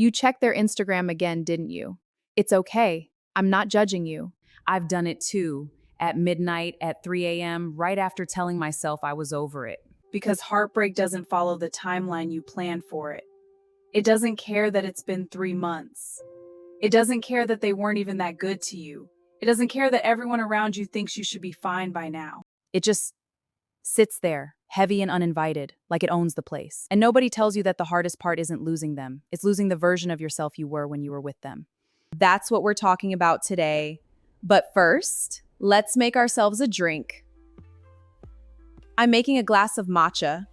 You checked their Instagram again, didn't you? It's okay. I'm not judging you. I've done it too, at midnight, at 3 a.m., right after telling myself I was over it. Because heartbreak doesn't follow the timeline you planned for it. It doesn't care that it's been 3 months. It doesn't care that they weren't even that good to you. It doesn't care that everyone around you thinks you should be fine by now. It just sits there, heavy and uninvited, like it owns the place. And nobody tells you that the hardest part isn't losing them. It's losing the version of yourself you were when you were with them. That's what we're talking about today. But first, let's make ourselves a drink. I'm making a glass of matcha.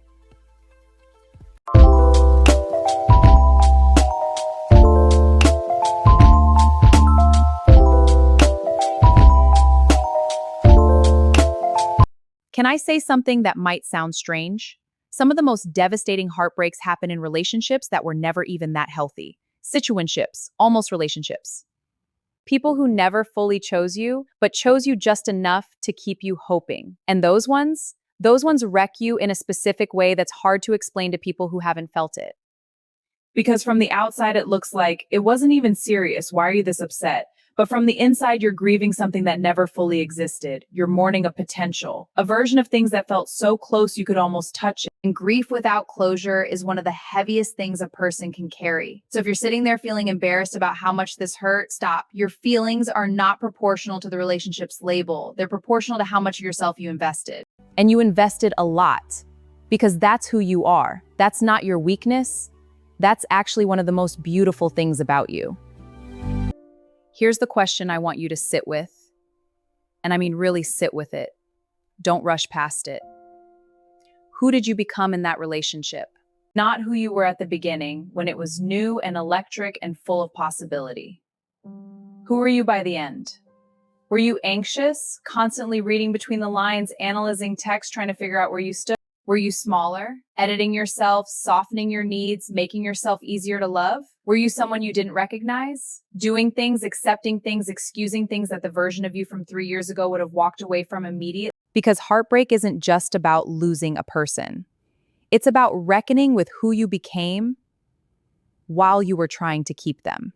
Can I say something that might sound strange? Some of the most devastating heartbreaks happen in relationships that were never even that healthy. Situationships, almost relationships. People who never fully chose you, but chose you just enough to keep you hoping. And those ones wreck you in a specific way that's hard to explain to people who haven't felt it. Because from the outside, it looks like it wasn't even serious. Why are you this upset? But from the inside, you're grieving something that never fully existed. You're mourning a potential, a version of things that felt so close you could almost touch it. And grief without closure is one of the heaviest things a person can carry. So if you're sitting there feeling embarrassed about how much this hurt, stop. Your feelings are not proportional to the relationship's label. They're proportional to how much of yourself you invested. And you invested a lot, because that's who you are. That's not your weakness. That's actually one of the most beautiful things about you. Here's the question I want you to sit with. And I mean really sit with it. Don't rush past it. Who did you become in that relationship? Not who you were at the beginning, when it was new and electric and full of possibility. Who were you by the end? Were you anxious, constantly reading between the lines, analyzing text, trying to figure out where you stood? Were you smaller, editing yourself, softening your needs, making yourself easier to love? Were you someone you didn't recognize? Doing things, accepting things, excusing things that the version of you from 3 years ago would have walked away from immediately? Because heartbreak isn't just about losing a person. It's about reckoning with who you became while you were trying to keep them.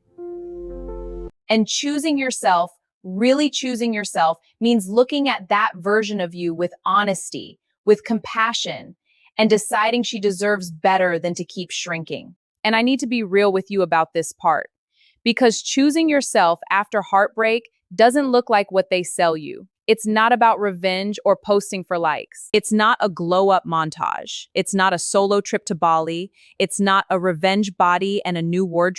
And choosing yourself, really choosing yourself, means looking at that version of you with honesty, with compassion, and deciding she deserves better than to keep shrinking. And I need to be real with you about this part, because choosing yourself after heartbreak doesn't look like what they sell you. It's not about revenge or posting for likes. It's not a glow-up montage. It's not a solo trip to Bali. It's not a revenge body and a new wardrobe.